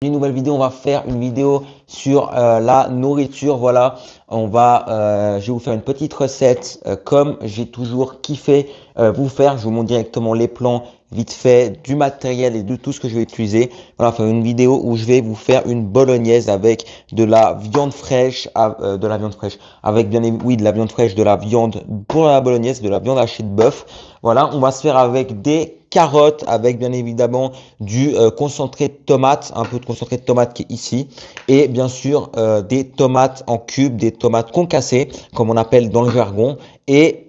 Une nouvelle vidéo, on va faire une vidéo sur la nourriture. Voilà, je vais vous faire une petite recette comme j'ai toujours kiffé vous faire. Je vous montre directement les plans vite fait, du matériel et de tout ce que je vais utiliser. Voilà, faire une vidéo où je vais vous faire une bolognaise avec de la viande fraîche, avec oui, de la viande fraîche, de la viande pour la bolognaise, de la viande hachée de bœuf. Voilà, on va se faire avec des carottes, avec bien évidemment du concentré de tomate, un peu de concentré de tomate qui est ici, et bien sûr des tomates en cubes, des tomates concassées, comme on appelle dans le jargon, et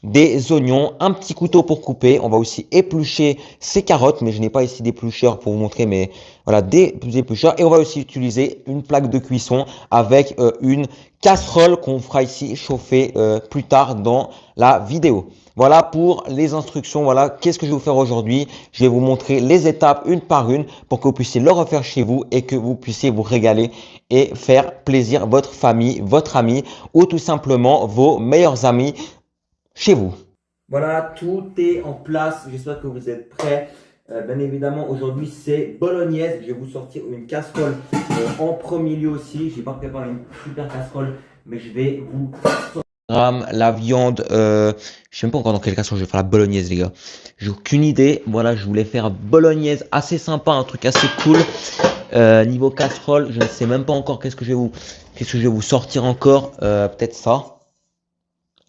des oignons, un petit couteau pour couper. On va aussi éplucher ces carottes, mais je n'ai pas ici d'éplucheur pour vous montrer, mais voilà, des éplucheurs. Et on va aussi utiliser une plaque de cuisson avec une casserole qu'on fera ici chauffer plus tard dans la vidéo. Voilà pour les instructions. Voilà, qu'est-ce que je vais vous faire aujourd'hui? Je vais vous montrer les étapes une par une pour que vous puissiez le refaire chez vous et que vous puissiez vous régaler et faire plaisir votre famille, votre ami ou tout simplement vos meilleurs amis chez vous. Voilà, tout est en place. J'espère que vous êtes prêts. Bien évidemment, aujourd'hui, c'est bolognaise. Je vais vous sortir une casserole en premier lieu aussi. Je n'ai pas préparé une super casserole, mais je vais vous la viande. Je sais même pas encore dans quelle casserole je vais faire la bolognaise, les gars. J'ai aucune idée. Voilà, je voulais faire bolognaise assez sympa, un truc assez cool. Niveau casserole, je ne sais même pas encore qu'est-ce que je vais vous sortir encore. Peut-être ça.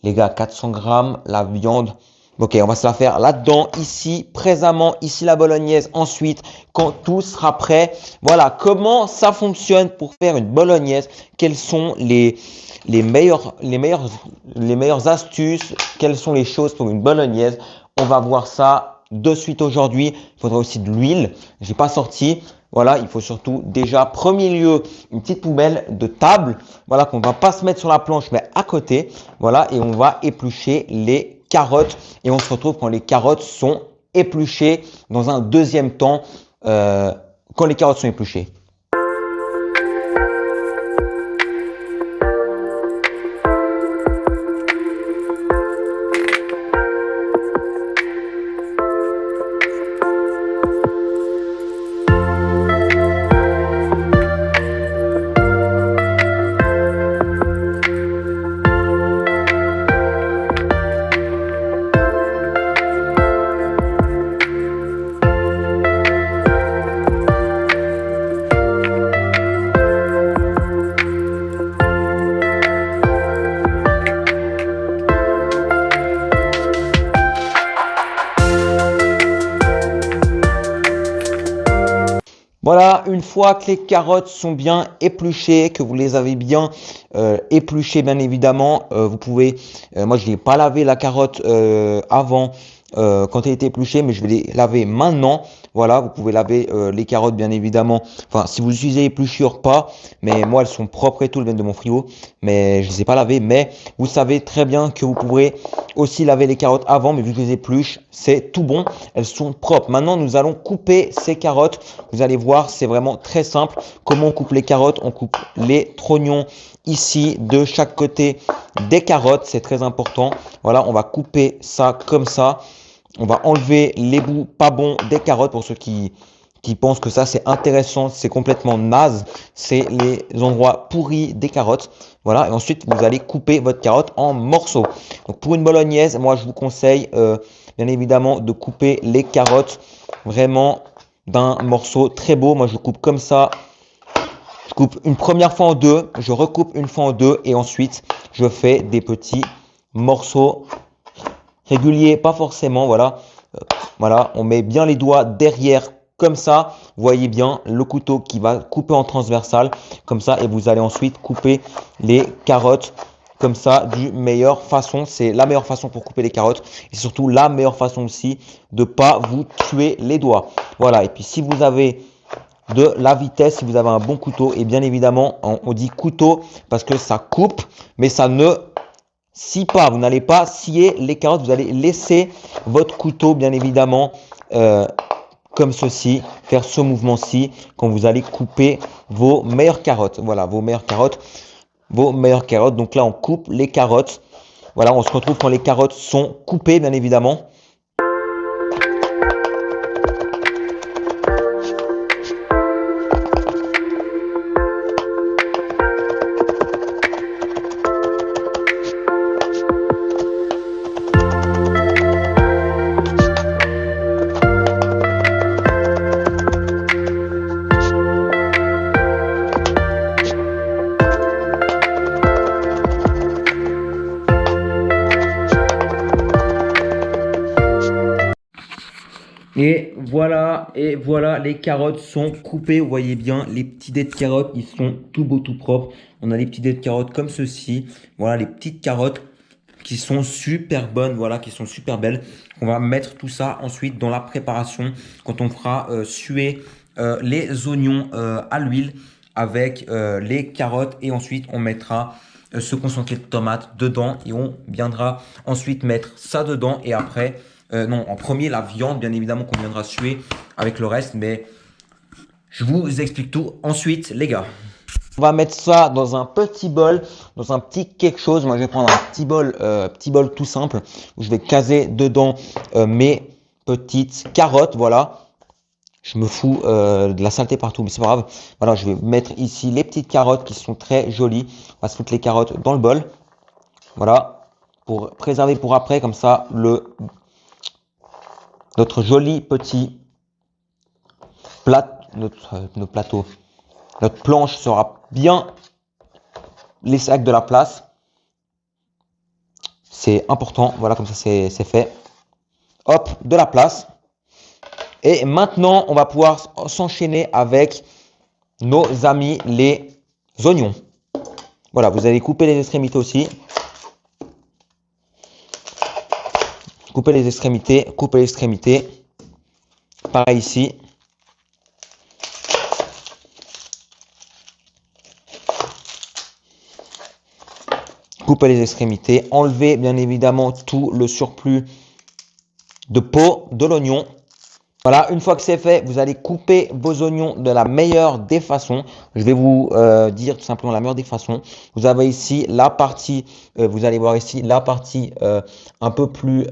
Les gars, 400 grammes, la viande. Ok, on va se la faire là-dedans, ici, présamment, ici la bolognaise. Ensuite, quand tout sera prêt, voilà comment ça fonctionne pour faire une bolognaise. Quelles sont les meilleures astuces, quelles sont les choses pour une bolognaise. On va voir ça de suite aujourd'hui. Il faudra aussi de l'huile. J'ai pas sorti. Voilà, il faut surtout déjà, premier lieu, une petite poubelle de table. Voilà, qu'on va pas se mettre sur la planche, mais à côté. Voilà, et on va éplucher les carottes. Et on se retrouve quand les carottes sont épluchées dans un deuxième temps, quand les carottes sont épluchées. Voilà, une fois que les carottes sont bien épluchées, que vous les avez bien épluchées, bien évidemment, vous pouvez, moi je n'ai pas lavé la carotte avant quand elle était épluchée, mais je vais les laver maintenant. Voilà, vous pouvez laver les carottes, bien évidemment. Enfin, si vous utilisez épluchure, pas, mais moi elles sont propres et tout, elles viennent de mon frigo, mais je ne les ai pas lavées. Mais vous savez très bien que vous pourrez aussi laver les carottes avant, mais vu que je les épluche, c'est tout bon, elles sont propres. Maintenant, nous allons couper ces carottes. Vous allez voir, c'est vraiment très simple. Comment on coupe les carottes? On coupe les trognons ici de chaque côté des carottes, c'est très important. Voilà, on va couper ça comme ça. On va enlever les bouts pas bons des carottes pour ceux qui pensent que ça c'est intéressant, c'est complètement naze. C'est les endroits pourris des carottes. Voilà, et ensuite vous allez couper votre carotte en morceaux. Donc pour une bolognaise, moi je vous conseille bien évidemment de couper les carottes vraiment d'un morceau très beau. Moi je coupe comme ça. Je coupe une première fois en deux, je recoupe une fois en deux et ensuite je fais des petits morceaux réguliers, pas forcément, voilà. Voilà, on met bien les doigts derrière comme ça. Vous voyez bien le couteau qui va couper en transversal comme ça et vous allez ensuite couper les carottes comme ça du meilleure façon. C'est la meilleure façon pour couper les carottes et surtout la meilleure façon aussi de pas vous tuer les doigts. Voilà, et puis si vous avez de la vitesse, si vous avez un bon couteau, et bien évidemment on dit couteau parce que ça coupe mais ça ne scie pas, vous n'allez pas scier les carottes, vous allez laisser votre couteau bien évidemment comme ceci, faire ce mouvement-ci quand vous allez couper vos meilleures carottes. Voilà, vos meilleures carottes. Donc là, on coupe les carottes. Voilà, on se retrouve quand les carottes sont coupées, bien évidemment. Et voilà, les carottes sont coupées. Vous voyez bien, les petits dés de carottes, ils sont tout beaux, tout propres. On a les petits dés de carottes comme ceci. Voilà, les petites carottes qui sont super bonnes, voilà, qui sont super belles. On va mettre tout ça ensuite dans la préparation quand on fera suer les oignons à l'huile avec les carottes et ensuite on mettra ce concentré de tomate dedans et on viendra ensuite mettre ça dedans et après, non, en premier la viande bien évidemment qu'on viendra suer avec le reste, mais je vous explique tout ensuite les gars. On va mettre ça dans un petit bol, dans un petit quelque chose. Moi, je vais prendre un petit bol tout simple où je vais caser dedans mes petites carottes. Voilà. Je me fous de la saleté partout, mais c'est pas grave. Voilà, je vais mettre ici les petites carottes qui sont très jolies. On va se foutre les carottes dans le bol. Voilà. Pour préserver pour après, comme ça, notre joli petit plat, notre plateau. Notre planche sera bien laissée avec de la place. C'est important. Voilà, comme ça, c'est fait. Hop, de la place. Et maintenant, on va pouvoir s'enchaîner avec nos amis les oignons. Voilà, vous allez couper les extrémités aussi. Couper les extrémités, couper l'extrémité. Pareil ici. Couper les extrémités. Enlever bien évidemment tout le surplus de peau de l'oignon. Voilà, une fois que c'est fait, vous allez couper vos oignons de la meilleure des façons. Je vais vous dire tout simplement la meilleure des façons. Vous avez ici la partie, vous allez voir ici la partie un peu plus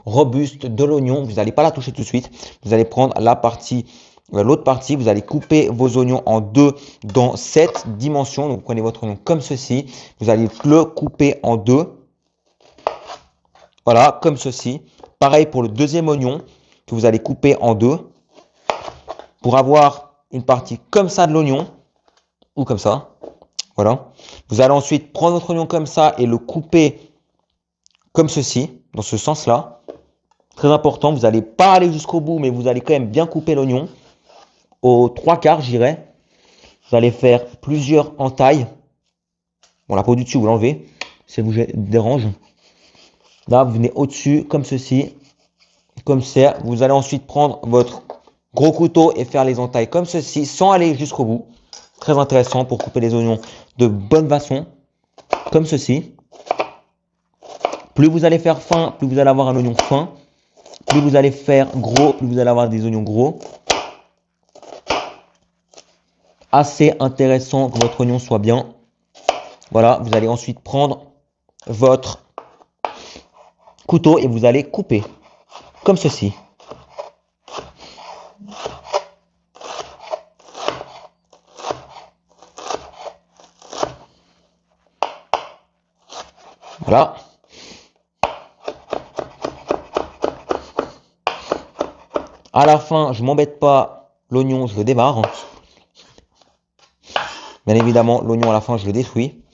robuste de l'oignon. Vous n'allez pas la toucher tout de suite. Vous allez prendre la partie, l'autre partie. Vous allez couper vos oignons en deux dans cette dimension. Donc, vous prenez votre oignon comme ceci. Vous allez le couper en deux. Voilà, comme ceci. Pareil pour le deuxième oignon que vous allez couper en deux pour avoir une partie comme ça de l'oignon ou comme ça. Voilà. Vous allez ensuite prendre votre oignon comme ça et le couper comme ceci, dans ce sens-là. Très important, vous n'allez pas aller jusqu'au bout, mais vous allez quand même bien couper l'oignon. Aux trois quarts, j'irai. Vous allez faire plusieurs entailles. Bon, la peau du dessus, vous l'enlevez, si ça vous dérange. Là, vous venez au-dessus, comme ceci. Comme ça, vous allez ensuite prendre votre gros couteau et faire les entailles comme ceci, sans aller jusqu'au bout. Très intéressant pour couper les oignons de bonne façon, comme ceci. Plus vous allez faire fin, plus vous allez avoir un oignon fin. Plus vous allez faire gros, plus vous allez avoir des oignons gros. Assez intéressant que votre oignon soit bien. Voilà, vous allez ensuite prendre votre couteau et vous allez couper. Comme ceci. Voilà. À la fin, je m'embête pas, l'oignon, je le démarre. Bien évidemment, l'oignon à la fin, je le détruis.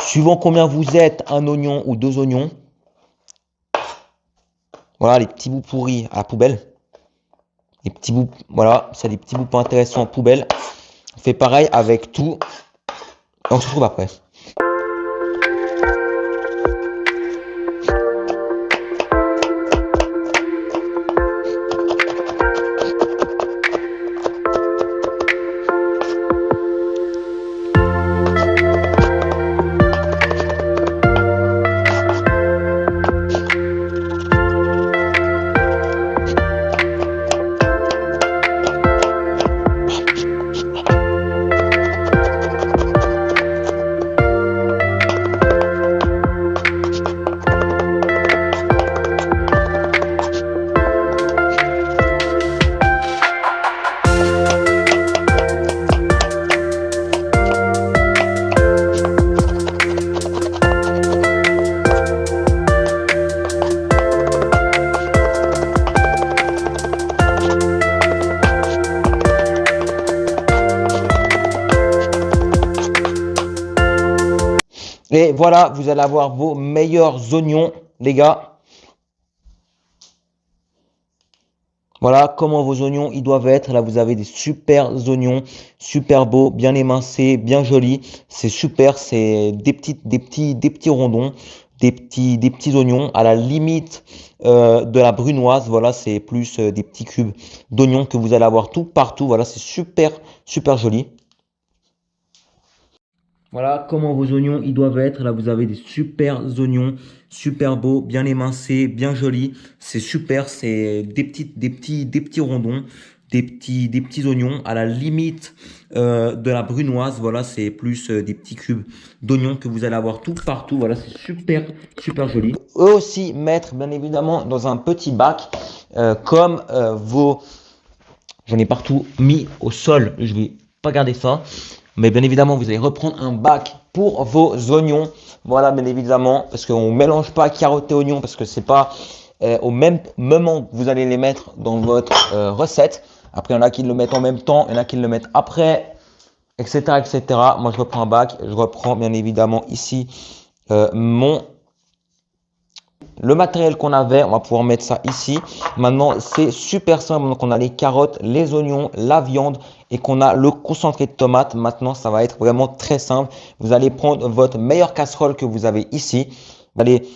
Suivant combien vous êtes, un oignon ou deux oignons. Voilà, les petits bouts pourris à la poubelle. Les petits bouts, voilà, c'est des petits bouts pas intéressants en poubelle. On fait pareil avec tout. On se retrouve après. Et voilà, vous allez avoir vos meilleurs oignons, les gars. Voilà comment vos oignons ils doivent être. Là, vous avez des super oignons, super beaux, bien émincés, bien jolis. C'est super, c'est des petits rondons, des petits oignons à la limite de la brunoise. Voilà, c'est plus des petits cubes d'oignons que vous allez avoir tout partout. Voilà, c'est super, super joli. Voilà comment vos oignons ils doivent être. Là, vous avez des super oignons, super beaux, bien émincés, bien jolis. C'est super, c'est des petits rondons, des petits oignons à la limite de la brunoise. Voilà, c'est plus des petits cubes d'oignons que vous allez avoir tout partout. Voilà, c'est super, super joli. Eux aussi mettre bien évidemment dans un petit bac comme vos. J'en ai partout mis au sol. Je vais pas garder ça. Mais bien évidemment, vous allez reprendre un bac pour vos oignons. Voilà, bien évidemment, parce qu'on ne mélange pas carottes et oignons, parce que c'est pas au même moment que vous allez les mettre dans votre recette. Après, il y en a qui le mettent en même temps, il y en a qui le mettent après, etc., etc. Moi, je reprends un bac. Je reprends bien évidemment ici le matériel qu'on avait, on va pouvoir mettre ça ici. Maintenant, c'est super simple. Donc, on a les carottes, les oignons, la viande et qu'on a le concentré de tomate. Maintenant, ça va être vraiment très simple. Vous allez prendre votre meilleure casserole que vous avez ici. Vous allez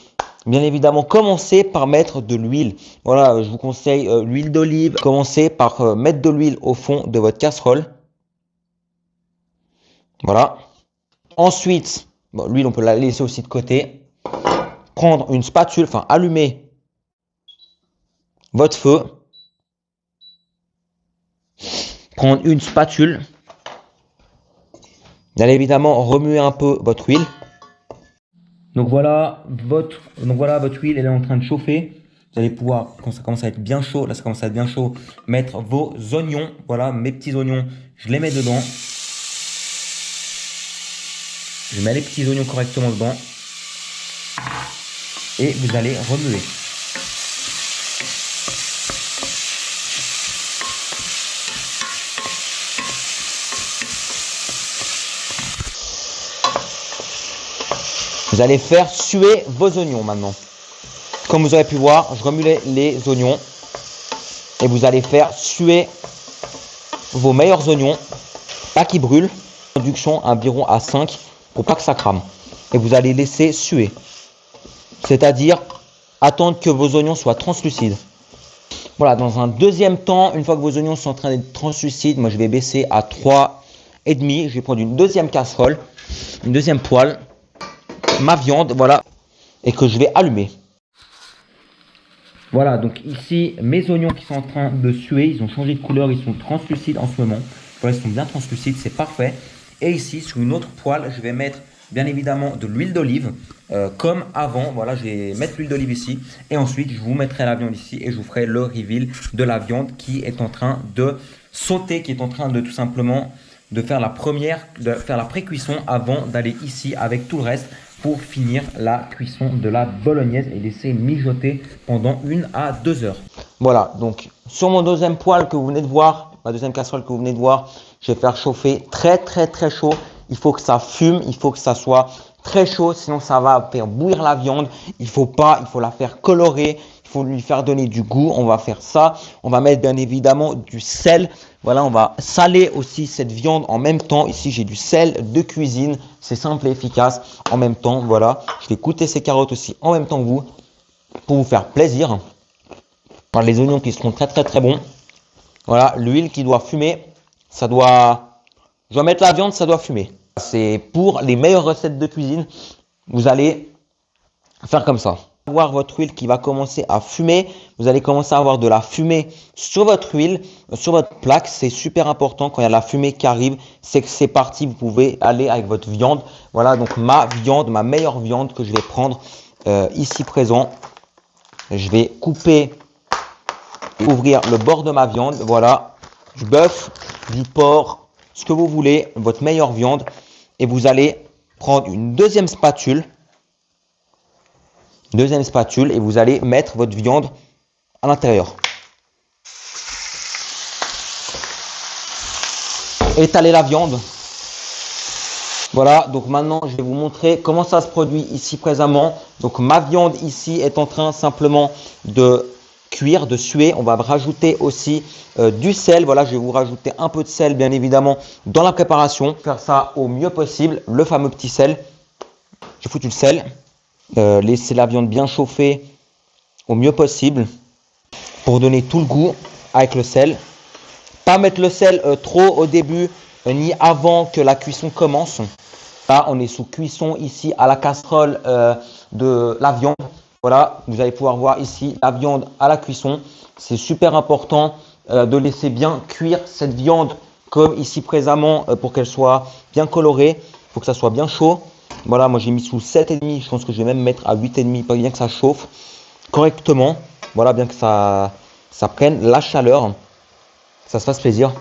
bien évidemment commencer par mettre de l'huile. Voilà, je vous conseille l'huile d'olive. Commencez par mettre de l'huile au fond de votre casserole. Voilà. Ensuite, bon, l'huile, on peut la laisser aussi de côté. Prendre une spatule, enfin allumer votre feu, prendre une spatule, vous allez évidemment remuer un peu votre huile. Donc voilà votre huile, elle est en train de chauffer. Vous allez pouvoir, quand ça commence à être bien chaud, là ça commence à être bien chaud, mettre vos oignons. Voilà, mes petits oignons, je les mets dedans. Je mets les petits oignons correctement dedans. Et vous allez remuer. Vous allez faire suer vos oignons maintenant. Comme vous aurez pu voir, je remue les oignons. Et vous allez faire suer vos meilleurs oignons, pas qu'ils brûlent. Réduction environ à 5 pour pas que ça crame. Et vous allez laisser suer. C'est-à-dire attendre que vos oignons soient translucides. Voilà, dans un deuxième temps, une fois que vos oignons sont en train d'être translucides, moi je vais baisser à 3,5. Je vais prendre une deuxième casserole, une deuxième poêle, ma viande, voilà, et que je vais allumer. Voilà, donc ici, mes oignons qui sont en train de suer, ils ont changé de couleur, ils sont translucides en ce moment. Voilà, ils sont bien translucides, c'est parfait. Et ici, sur une autre poêle, je vais mettre bien évidemment de l'huile d'olive, comme avant. Voilà, je vais mettre l'huile d'olive ici. Et ensuite, je vous mettrai la viande ici et je vous ferai le reveal de la viande qui est en train de sauter, qui est en train de tout simplement de faire la pré-cuisson avant d'aller ici avec tout le reste pour finir la cuisson de la bolognaise et laisser mijoter pendant 1 à 2 heures. Voilà, donc sur mon deuxième poêle que vous venez de voir, ma deuxième casserole que vous venez de voir, je vais faire chauffer très chaud. Il faut que ça fume, il faut que ça soit très chaud, sinon ça va faire bouillir la viande. Il faut la faire colorer, il faut lui faire donner du goût. On va faire ça. On va mettre bien évidemment du sel. Voilà, on va saler aussi cette viande en même temps. Ici, j'ai du sel de cuisine. C'est simple et efficace. En même temps, voilà. Je vais goûter ces carottes aussi en même temps que vous pour vous faire plaisir. Voilà, les oignons qui seront très bons. Voilà, l'huile qui doit fumer. Je dois mettre la viande, ça doit fumer. C'est pour les meilleures recettes de cuisine. Vous allez faire comme ça. Voir votre huile qui va commencer à fumer. Vous allez commencer à avoir de la fumée sur votre huile, sur votre plaque. C'est super important quand il y a la fumée qui arrive. C'est que c'est parti. Vous pouvez aller avec votre viande. Voilà donc ma viande, ma meilleure viande que je vais prendre ici présent. Je vais couper, ouvrir le bord de ma viande. Voilà, du bœuf, du porc, ce que vous voulez, votre meilleure viande. Et vous allez prendre une deuxième spatule. Et vous allez mettre votre viande à l'intérieur. Étaler la viande. Voilà, donc maintenant je vais vous montrer comment ça se produit ici présentement. Donc ma viande ici est en train simplement de cuire, de suer. On va rajouter aussi du sel. Voilà, je vais vous rajouter un peu de sel, bien évidemment, dans la préparation. Faire ça au mieux possible, le fameux petit sel. J'ai foutu le sel. Laisser la viande bien chauffer au mieux possible pour donner tout le goût avec le sel. Pas mettre le sel trop au début ni avant que la cuisson commence. Là, on est sous cuisson ici à la casserole de la viande. Voilà, vous allez pouvoir voir ici la viande à la cuisson. C'est super important de laisser bien cuire cette viande comme ici présentement pour qu'elle soit bien colorée. Il faut que ça soit bien chaud. Voilà, moi j'ai mis sous 7,5. Je pense que je vais même mettre à 8,5 pour bien que ça chauffe correctement. Voilà, bien que ça prenne la chaleur. Ça se fasse plaisir.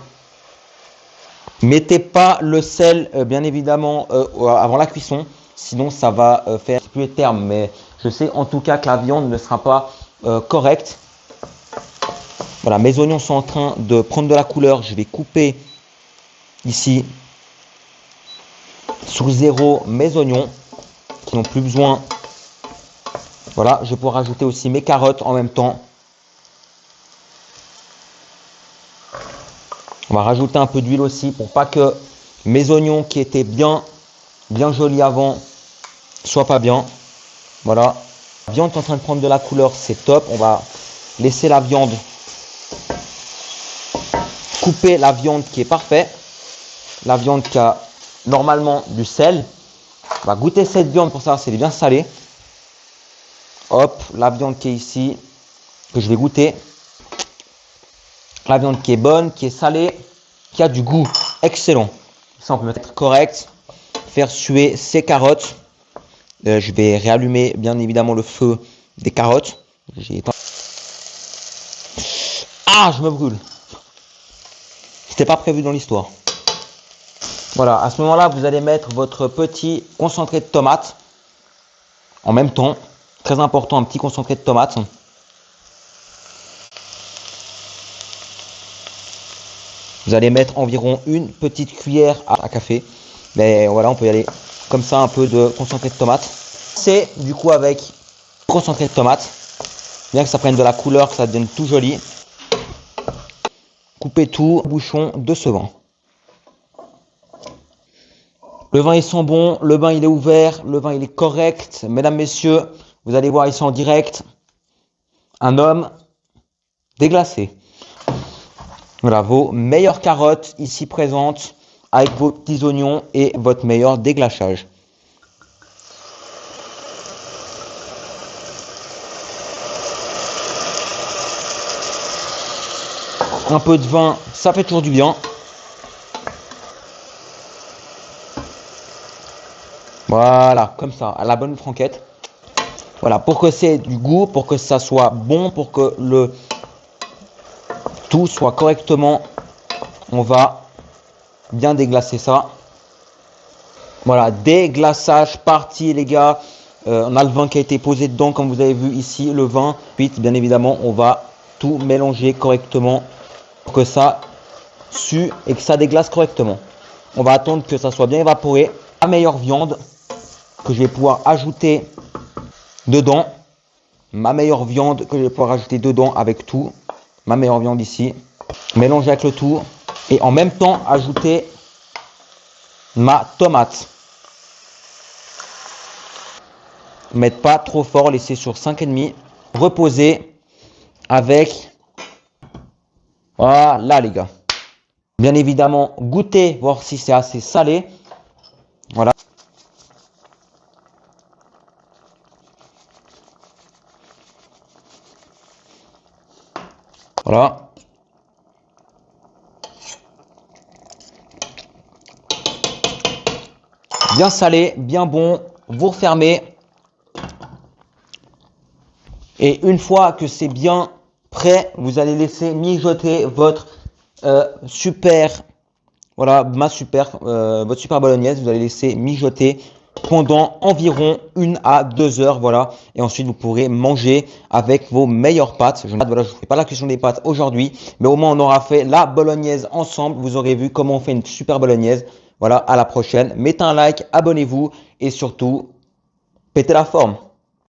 Mettez pas le sel, bien évidemment, avant la cuisson. Sinon, ça va faire plus les termes. Mais je sais en tout cas que la viande ne sera pas correcte. Voilà, mes oignons sont en train de prendre de la couleur. Je vais couper ici sur 0 mes oignons qui n'ont plus besoin. Voilà, je vais pouvoir rajouter aussi mes carottes en même temps. On va rajouter un peu d'huile aussi pour pas que mes oignons qui étaient bien jolis avant soient pas bien. Voilà, la viande est en train de prendre de la couleur, c'est top. On va laisser la viande couper la viande qui est parfaite. La viande qui a normalement du sel. On va goûter cette viande pour savoir si elle est bien salée. Hop, la viande qui est ici, que je vais goûter. La viande qui est bonne, qui est salée, qui a du goût excellent. Ça, on peut mettre correct. Faire suer ces carottes. Je vais réallumer bien évidemment le feu des carottes. Ah, je me brûle. C'était pas prévu dans l'histoire. Voilà, à ce moment-là, vous allez mettre votre petit concentré de tomate en même temps. Très important, un petit concentré de tomate. Vous allez mettre environ une petite cuillère à café. Mais voilà, on peut y aller comme ça, un peu de concentré de tomate. C'est du coup avec concentré de tomate. Bien que ça prenne de la couleur, que ça devienne tout joli. Coupez tout, bouchon de ce vin. Le vin il sent bon, le vin il est ouvert, le vin il est correct. Mesdames, messieurs, vous allez voir ici en direct un homme déglacé. Voilà vos meilleures carottes ici présentes avec vos petits oignons et votre meilleur déglaçage. Un peu de vin, ça fait toujours du bien. Voilà, comme ça, à la bonne franquette. Voilà, pour que c'est du goût, pour que ça soit bon, pour que le tout soit correctement, on va bien déglacer ça. Voilà, déglaçage parti les gars. On a le vin qui a été posé dedans, comme vous avez vu ici, le vin. Ensuite, bien évidemment, on va tout mélanger correctement pour que ça sue et que ça déglace correctement. On va attendre que ça soit bien évaporé. La meilleure viande que je vais pouvoir ajouter dedans. Ma meilleure viande que je vais pouvoir ajouter dedans avec tout. Ma meilleure viande ici. Mélanger avec le tout. Et en même temps, ajouter ma tomate. Mettre pas trop fort, laisser sur 5,5. Reposer avec... Voilà les gars. Bien évidemment, goûter, voir si c'est assez salé. Voilà. Voilà. Bien salé, bien bon. Vous refermez. Et une fois que c'est bien prêt, vous allez laisser mijoter votre votre super bolognaise. Vous allez laisser mijoter pendant environ 1 à 2 heures, voilà. Et ensuite, vous pourrez manger avec vos meilleures pâtes. Voilà, je ne fais pas la cuisson des pâtes aujourd'hui, mais au moins on aura fait la bolognaise ensemble. Vous aurez vu comment on fait une super bolognaise. Voilà, à la prochaine. Mettez un like, abonnez-vous et surtout, pétez la forme.